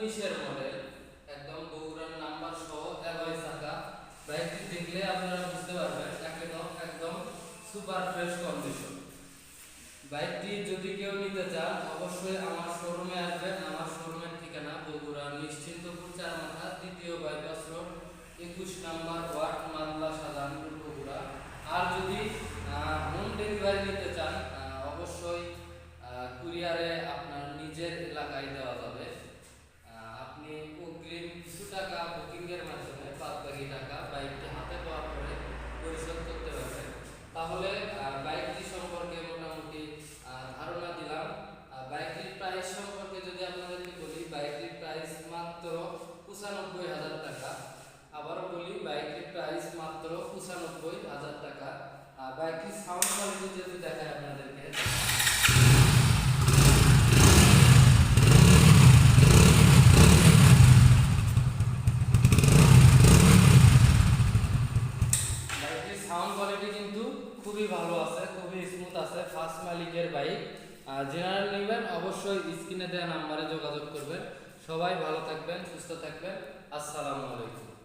19 এর মডেল, একদম বগুড়ার নাম্বার সহ অ্যালয় চাকা। বাইকটি দেখলে আপনারা বুঝতে পারবেন একদম সুপার ফ্রেশ কন্ডিশন। বাইকটি যদি কেউ নিতে চান অবশ্যই আমার শোরুমে আসবেন। আমার শোরুমের ঠিকানা বগুড়া নিশ্চিন্তপুর চারমাথা, দ্বিতীয় বাইপাস রোড, 21 নাম্বার ওয়ার্ড, মামলা সাজানপুর, বগুড়া। আর যদি হোম ডেলিভারি নিতে চান অবশ্যই কুরিয়ারে আপনার নিজের এলাকায় দেওয়া যাবে। আপনি অগ্রিম কিছু টাকা বুকিংয়ের মাধ্যমে বাদবাকি টাকা বাইকটি হাতে পাওয়ার পরে পরিশোধ করতে পারবেন। তাহলে বাইকটি সম্পর্কে মোটামুটি ধারণা দিলাম। বাইকটির প্রাইস সম্পর্কে যদি আপনাদেরকে বলি, বাইকটির প্রাইস মাত্র 95,000 টাকা। আবারও বলি, বাইকটির প্রাইস মাত্র 95,000 টাকা। বাইকটির সাউন্ড কোয়ালিটি যদি দেখায় আপনাদেরকে, সাউন্ড কোয়ালিটি কিন্তু খুবই ভালো আছে, খুবই স্মুথ আছে। ফার্স্ট মালিকের বাইক। জেনারেল নেবেন অবশ্যই স্ক্রিনে দেওয়া নাম্বারে যোগাযোগ করবেন। সবাই ভালো থাকবেন, সুস্থ থাকবেন। আসসালামু আলাইকুম।